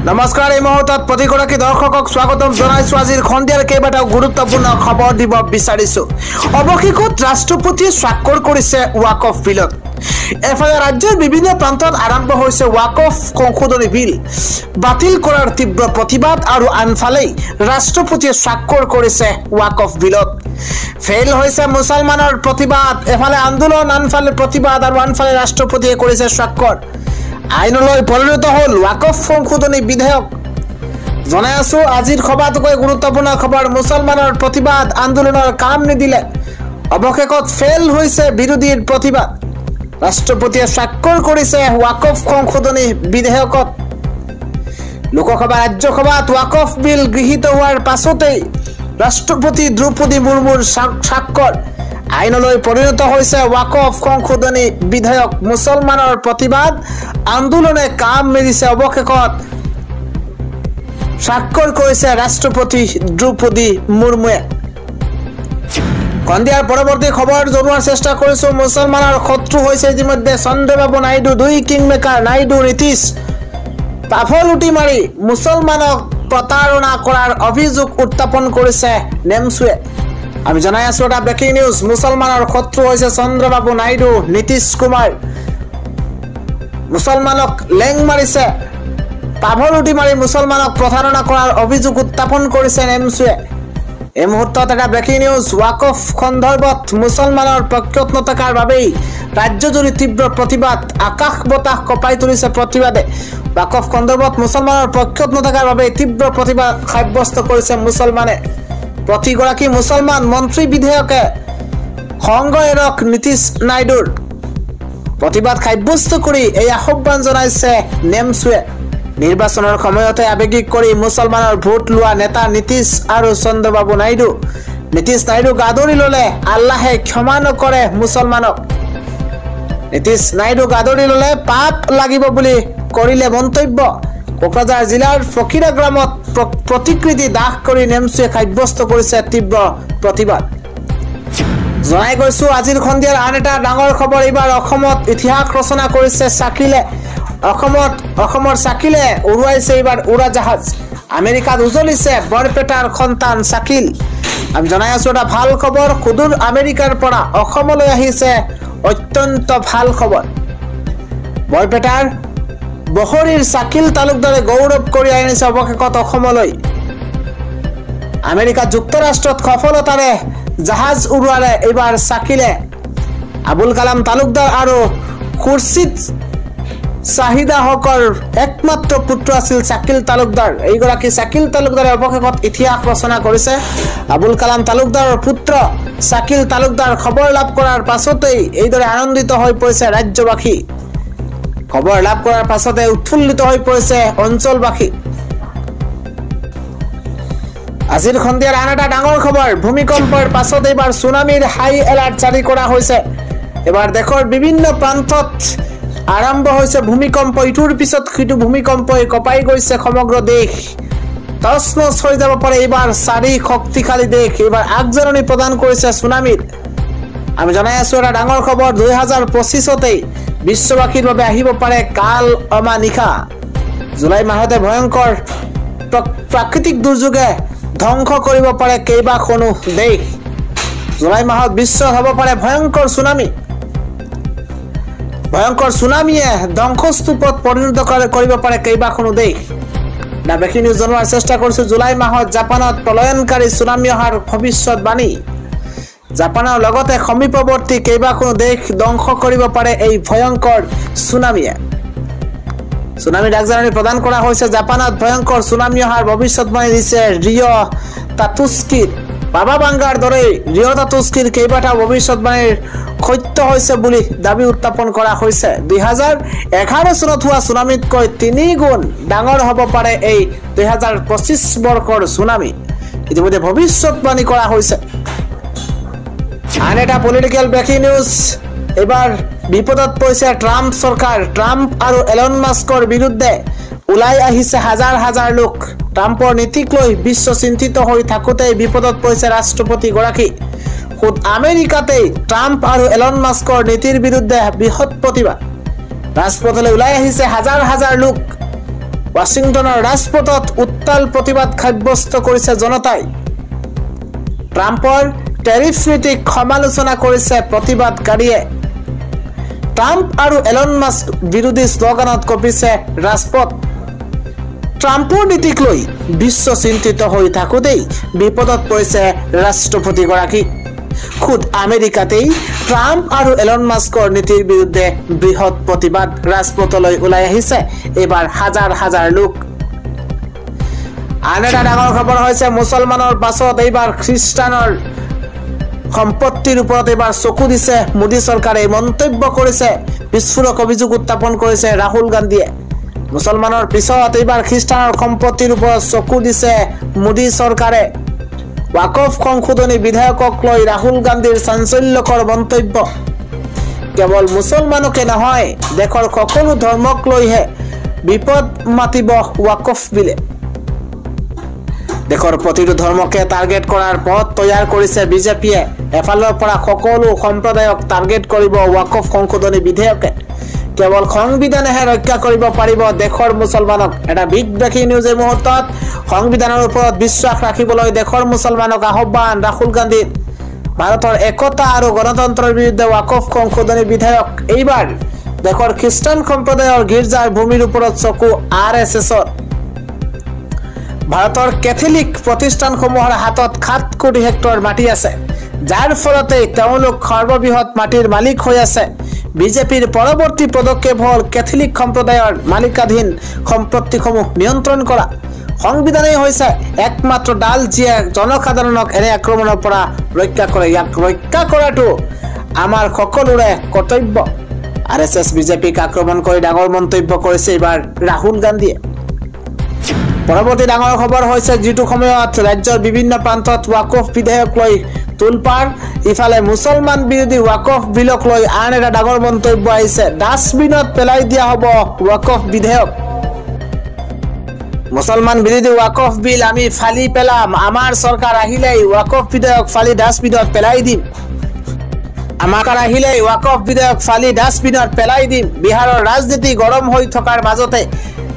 নমস্কাৰ এই মুহূৰ্তত প্ৰতিগৰাকী দৰ্শকক স্বাগতম জনাইছো আজিৰ খন্দিয়াৰ কেইবাটাও গুৰুত্বপূৰ্ণ খবৰ দিব বিচাৰিছো অৱশেষত ৰাষ্ট্ৰপতিয়ে স্বাক্ষৰ কৰিছে ৱাকফ বিলত এফালে ৰাজ্যৰ বিভিন্ন প্ৰান্তত আৰম্ভ হৈছে ৱাকফ সংশোধনী বিল বাতিল কৰাৰ তীব্ৰ প্ৰতিবাদ আৰু আনফালে ৰাষ্ট্ৰপতিয়ে স্বাক্ষৰ কৰিছে ৱাকফ বিলত ফেইল হৈছে মুছলমানৰ প্ৰতিবাদ এফালে আন্দোলন আনফালে প্ৰতিবাদ আৰু আনফালে ৰাষ্ট্ৰপতিয়ে কৰিছে স্বাক্ষৰ আইনলৈ পৰিণত হল ৱাকফ সংশোধনী বিধেয়ক জনাই আছো আজিৰ খবৰটোকৈ গুৰুত্বপূৰ্ণ খবৰ মুছলমানৰ প্ৰতিবাদ আন্দোলনৰ কাম নিদিলে অৱশেষত ফেইল হৈছে বিৰোধীৰ প্ৰতিবাদ ৰাষ্ট্ৰপতিয়ে স্বাক্ষৰ কৰিছে ৱাকফ সংশোধনী বিধেয়কত লোকসভা ৰাজ্যসভাত ৱাকফ বিল গৃহীত হোৱাৰ পাছতেই ৰাষ্ট্ৰপতি দ্ৰৌপদী মুৰ্মুৰ স্বাক্ষৰ আইনলৈ পৰিণত হৈছে ৱাকফ সংশোধনী বিধেয়ক মুছলমানৰ প্ৰতিবাদ আন্দোলনে কাম মেলিছে অৱশেষত স্বাক্ষৰ কৰিছে ৰাষ্ট্ৰপতি দ্ৰৌপদী মুৰ্মুৱে কন্দিয়াৰ পৰৱৰ্তী খবৰ জনোৱাৰ চেষ্টা কৰিছো মুছলমানৰ শত্ৰু হৈছে ইতিমধ্যে চন্দ্ৰবাবু নাইডু দুই কিংমেকাৰ নাইডু নীতিশ পাফল উটি মাৰি মুছলমানক প্ৰতাৰণা কৰাৰ অভিযোগ উত্থাপন কৰিছে নেমছুৱে আমি জনাই আছো এটা ব্ৰেকিং নিউজ মুছলমানৰ শত্ৰু হৈছে চন্দ্ৰবাবু নাইডু নীতিশ কুমাৰ মুছলমানক লেং মাৰিছে পাভল উটি মাৰি মুছলমানক প্ৰতাৰণা কৰাৰ অভিযোগ উত্থাপন কৰিছে নেমছুৱে এই মুহূৰ্তত এটা ব্ৰেকিং নিউজ ৱাকফ সন্দৰ্ভত মুছলমানৰ পক্ষত নথকাৰ বাবেই ৰাজ্যজুৰি তীব্ৰ প্ৰতিবাদ আকাশ বতাহ কঁপাই তুলিছে প্ৰতিবাদে ৱাকফ সন্দৰ্ভত মুছলমানৰ পক্ষত নথকাৰ বাবেই তীব্ৰ প্ৰতিবাদ সাব্যস্ত কৰিছে মুছলমানে প্ৰতিগৰাকী মুছলমান মন্ত্ৰী বিধেয়কে সংগ এৰক নীতিশ নাইডুৰ প্ৰতিবাদ সাব্যস্ত কৰি এই আহ্বান জনাইছে নেমছুৱে নিৰ্বাচনৰ সময়তে আবেগিক কৰি মুছলমানৰ ভোট লোৱা নেতা নীতিশ আৰু চন্দ্ৰবাবু নাইডু নীতিশ নাইডু গাদৰি ললে আল্লাহে ক্ষমা নকৰে মুছলমানক নীতিশ নাইডু গাদৰি ললে পাপ লাগিব বুলি কৰিলে মন্তব্য কোকৰাঝাৰ জিলাৰ ফকিৰা গ্ৰামত প্ৰতিকৃতি দাহ কৰি নেমছুৱে সাব্যস্ত কৰিছে তীব্ৰ প্ৰতিবাদ জনাই গৈছো আজিৰ খন্দিয়াৰ আন এটা ডাঙৰ খবৰ এইবাৰ অসমত ইতিহাস ৰচনা কৰিছে চাকিলে অসমৰ চাকিলে উৰুৱাইছে এইবাৰ উৰাজাহাজ আমেৰিকাত উজলিছে বৰপেটাৰ সন্তান চাকিল আমি জনাই আছো এটা ভাল খবৰ সুদূৰ আমেৰিকাৰ পৰা অসমলৈ আহিছে অত্যন্ত ভাল খবৰ বৰপেটাৰ বহৰীৰ চাকিল তালুকদাৰে গৌৰৱ কৰি আনিছে অৱশেষত অসমলৈ আমেৰিকা যুক্তৰাষ্ট্ৰত সফলতাৰে জাহাজ উৰুৱালে এইবাৰ চাকিলে আবুল কালাম তালুকদাৰ আৰু খুৰছিদ চাহিদা হকৰ একমাত্ৰ পুত্ৰ আছিল চাকিল তালুকদাৰ এইগৰাকী চাকিল তালুকদাৰে অৱশেষত ইতিহাস ৰচনা কৰিছে আবুল কালাম তালুকদাৰৰ পুত্ৰ চাকিল তালুকদাৰ খবৰ লাভ কৰাৰ পাছতেই এইদৰে আনন্দিত হৈ পৰিছে ৰাজ্যবাসী খবৰ লাভ কৰাৰ পাছতে উৎফুল্লিত হৈ পৰিছে অঞ্চলবাসী আজিৰ খন্দিয়াৰ আন এটা ডাঙৰ খবৰ ভূমিকম্পৰ পাছত এইবাৰ সুনামিৰ হাই এলাৰ্ট জাৰি কৰা হৈছে এবাৰ দেশৰ বিভিন্ন প্ৰান্তত আৰম্ভ হৈছে ভূমিকম্প ইটোৰ পিছত সিটো ভূমিকম্পই কঁপাই গৈছে সমগ্ৰ দেশ তছনছ হৈ যাব পাৰে এইবাৰ চাৰি শক্তিশালী দেশ এইবাৰ আগজাননী প্ৰদান কৰিছে সুনামিৰ আমি জনাই আছো এটা ডাঙৰ খবৰ 2025তেই বিশ্ববাসীৰ বাবে আহিব পাৰে কাল অমানিশা জুলাই মাহতে ভয়ংকৰ প্ৰাকৃতিক দুৰ্যোগে ধ্বংস কৰিব পাৰে কেইবাখনো দেশ জুলাই মাহত বিশ্বত হ'ব পাৰে ভয়ংকৰ সুনামিয়ে ধ্বংসস্তূপত পৰিণত কৰিব পাৰে কেইবাখনো দেশ না ব্ৰেকিং নিউজ জনোৱাৰ চেষ্টা কৰিছো জুলাই মাহত জাপানত প্ৰলয়নকাৰী সুনামি অহাৰ ভৱিষ্যতবাণী জাপানৰ লগতে সমীপৱৰ্তী কেইবাখনো দেশ ধ্বংস কৰিব পাৰে এই ভয়ংকৰ সুনামিয়ে সুনামি আগজাননী প্ৰদান কৰা হৈছে জাপানত ভয়ংকৰ সুনামি অহাৰ ভৱিষ্যতবাণী দিছে ৰিঅ তাতুস্কিৰ বাবা বাংগাৰ দৰে ৰিঅ তাতুস্কিৰ কেইবাটাও ভৱিষ্যতবাণীৰ সত্য হৈছে বুলি দাবী উত্থাপন কৰা হৈছে 2011 চনত হোৱা সুনামিতকৈ 3 গুণ ডাঙৰ হ'ব পাৰে এই 2025 বৰ্ষৰ সুনামি ইতিমধ্যে ভৱিষ্যতবাণী কৰা হৈছে আন এটা পলিটিক্যাল ব্ৰেকিং নিউজ এবাৰ বিপদত পৰিছে ট্ৰাম্প চৰকাৰ ট্ৰাম্প আৰু এলন মাস্কৰ বিৰুদ্ধে ওলাই আহিছে হাজাৰ হাজাৰ লোক ট্ৰাম্পৰ নীতিক লৈ বিশ্ব চিন্তিত হৈ থাকোঁতে বিপদত পৰিছে ৰাষ্ট্ৰপতি গৰাকী খুদ আমেৰিকাতেই ট্ৰাম্প আৰু এলন মাস্কৰ নীতিৰ বিৰুদ্ধে বৃহৎ প্ৰতিবাদ ৰাজপথলৈ ওলাই আহিছে হাজাৰ হাজাৰ লোক ৱাশ্বিংটনৰ ৰাজপথত উত্তাল প্ৰতিবাদ সাব্যস্ত কৰিছে জনতাই ট্ৰাম্পৰ টেৰিফ নীতিক সমালোচনা কৰিছে প্ৰতিবাদকাৰীয়ে ট্ৰাম্প আৰু এলন মাস্ক বিৰোধী শ্লোগানত কঁপিছে ৰাজপথ ট্ৰাম্পৰ নীতিক লৈ বিশ্ব চিন্তিত হৈ থাকোঁতেই বিপদত পৰিছে ৰাষ্ট্ৰপতিগৰাকী খুদ আমেৰিকাতেই ট্ৰাম্প আৰু এলন মাস্কৰ নীতিৰ বিৰুদ্ধে বৃহৎ প্ৰতিবাদ ৰাজপথলৈ ওলাই আহিছে এইবাৰ হাজাৰ হাজাৰ লোক আন এটা ডাঙৰ খবৰ হৈছে মুছলমানৰ পাছত এইবাৰ খ্ৰীষ্টানৰ সম্পত্তিৰ ওপৰত এইবাৰ চকু দিছে মোদী চৰকাৰে মন্তব্য কৰিছে বিস্ফোৰক অভিযোগ উত্থাপন কৰিছে ৰাহুল গান্ধীয়ে মুছলমানৰ পিছত এইবাৰ খ্ৰীষ্টানৰ সম্পত্তিৰ ওপৰত চকু দিছে মোদী চৰকাৰে ৱাকফ সংশোধনী বিধেয়কক লৈ ৰাহুল গান্ধীৰ চাঞ্চল্যকৰ মন্তব্য কেৱল মুছলমানকে নহয় দেশৰ সকলো ধৰ্মক লৈহে বিপদ মাতিব ৱাকফ বিলে দেশৰ প্ৰতিটো ধৰ্মকে টাৰ্গেট কৰাৰ পথ তৈয়াৰ কৰিছে বিজেপিয়ে এফালৰ পৰা সকলো সম্প্ৰদায়ক টাৰ্গেট কৰিব ৱাকফ সংশোধনী বিধেয়কে কেৱল সংবিধানেহে ৰক্ষা কৰিব পাৰিব দেশৰ মুছলমানক এটা বিগ ব্ৰেকিং নিউজ এই মুহূৰ্তত সংবিধানৰ ওপৰত বিশ্বাস ৰাখিবলৈ দেশৰ মুছলমানক আহ্বান ৰাহুল গান্ধীৰ ভাৰতৰ একতা আৰু গণতন্ত্ৰৰ বিৰুদ্ধে ৱাকফ সংশোধনী বিধেয়ক এইবাৰ দেশৰ খ্ৰীষ্টান সম্প্ৰদায়ৰ গীৰ্জাৰ ভূমিৰ ওপৰত চকু RSSৰ ভাৰতৰ কেথলিক প্ৰতিষ্ঠানসমূহৰ হাতত 7 কোটি হেক্টৰ মাটি আছে যাৰ ফলতে তেওঁলোক সৰ্ববৃহৎ মাটিৰ মালিক হৈ আছে বিজেপিৰ পৰৱৰ্তী পদক্ষেপ হ'ল কেথলিক সম্প্ৰদায়ৰ মালিকাধীন সম্পত্তিসমূহ নিয়ন্ত্ৰণ কৰা সংবিধানেই হৈছে একমাত্ৰ ডাল যিয়ে জনসাধাৰণক এনে আক্ৰমণৰ পৰা ৰক্ষা কৰে ইয়াক ৰক্ষা কৰাটো আমাৰ সকলোৰে কৰ্তব্য RSS বিজেপিক আক্ৰমণ কৰি ডাঙৰ মন্তব্য কৰিছে এইবাৰ ৰাহুল গান্ধীয়ে পৰৱৰ্তী ডাঙৰ খবৰ হৈছে যিটো সময়ত ৰাজ্যৰ বিভিন্ন প্ৰান্তত ৱাকফ বিধেয়ক লৈ তুলপাৰ ইফালে মুছলমান বিৰোধী ৱাকফ বিলক লৈ আন এটা ডাঙৰ মন্তব্য আহিছে ডাষ্টবিনত পেলাই দিয়া হ'ব ৱাকফ বিধেয়ক মুছলমান বিৰোধী ৱাকফ বিল আমি ফালি পেলাম আমাৰ চৰকাৰ আহিলেই ৱাকফ বিধেয়ক ফালি ডাষ্টবিনত পেলাই দিম বিহাৰৰ ৰাজনীতি গৰম হৈ থকাৰ মাজতে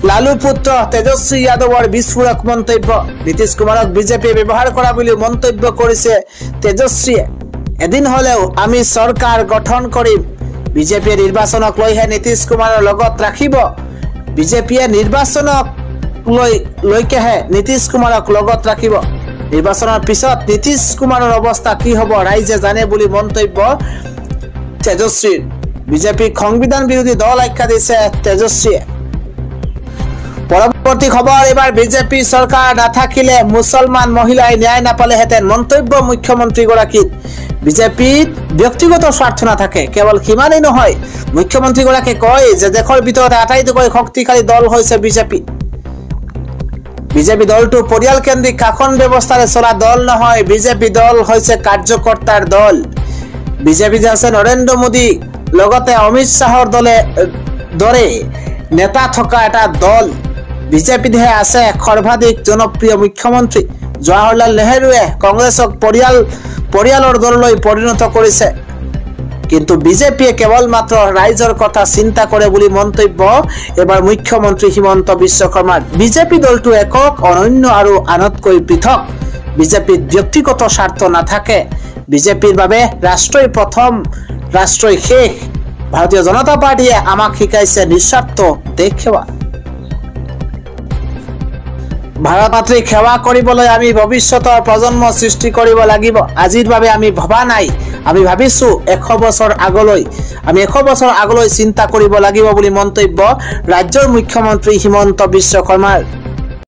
লালু পুত্ৰ তেজস্বী যাদৱৰ বিস্ফোৰক মন্তব্য নীতিশ কুমাৰক বিজেপিয়ে ব্যৱহাৰ কৰা বুলি মন্তব্য কৰিছে তেজস্বীয়ে এদিন হলেও আমি চৰকাৰ গঠন কৰিম বিজেপিয়ে নিৰ্বাচনক লৈহে নীতিশ কুমাৰৰ লগত ৰাখিব বিজেপিয়ে নিৰ্বাচনক লৈকেহে নীতিশ কুমাৰক লগত ৰাখিব নিৰ্বাচনৰ পিছত নীতিশ কুমাৰৰ অৱস্থা কি হ'ব ৰাইজে জানে বুলি মন্তব্য তেজস্বীৰ বিজেপিক সংবিধান বিৰোধী দল আখ্যা দিছে তেজস্বীয়ে পৰৱৰ্তী খবৰ এবাৰ বিজেপি চৰকাৰ নাথাকিলে মুছলমান মহিলাই ন্যায় নাপালেহেঁতেন মন্তব্য মুখ্যমন্ত্ৰীগৰাকীৰ বিজেপিত ব্যক্তিগত স্বাৰ্থ নাথাকে কেৱল সিমানেই নহয় মুখ্যমন্ত্ৰীগৰাকীয়ে কয় যে দেশৰ ভিতৰত আটাইতকৈ শক্তিশালী দল হৈছে বিজেপি দলটো পৰিয়ালকেন্দ্ৰিক শাসন ব্যৱস্থাৰে চলা দল নহয় বিজেপি দল হৈছে কাৰ্যকৰ্তাৰ দল বিজেপি যে আছে নৰেন্দ্ৰ মোদী লগতে অমিত শ্বাহৰ দৰে নেতা থকা এটা দল বিজেপিতহে আছে সৰ্বাধিক জনপ্ৰিয় মুখ্যমন্ত্ৰী জৱাহৰলাল নেহৰুৱে কংগ্ৰেছক পৰিয়ালৰ দললৈ পৰিণত কৰিছে কিন্তু বিজেপিয়ে কেৱল মাত্ৰ ৰাইজৰ কথা চিন্তা কৰে বুলি মন্তব্য এবাৰ মুখ্যমন্ত্ৰী হিমন্ত বিশ্ব শৰ্মাৰ বিজেপি দলটো একক অনন্য আৰু আনতকৈ পৃথক বিজেপিত ব্যক্তিগত স্বাৰ্থ নাথাকে বিজেপিৰ বাবে ৰাষ্ট্ৰই প্ৰথম ৰাষ্ট্ৰই শেষ ভাৰতীয় জনতা পাৰ্টিয়ে আমাক শিকাইছে নিস্বাৰ্থ দেশ সেৱা ভাৰত মাতৃক সেৱা কৰিবলৈ আমি ভৱিষ্যতৰ প্ৰজন্ম সৃষ্টি কৰিব লাগিব আজিৰ বাবে আমি ভবা নাই আমি ভাবিছো 100 বছৰ আগলৈ চিন্তা কৰিব লাগিব বুলি মন্তব্য ৰাজ্যৰ মুখ্যমন্ত্ৰী হিমন্ত বিশ্ব শৰ্মাৰ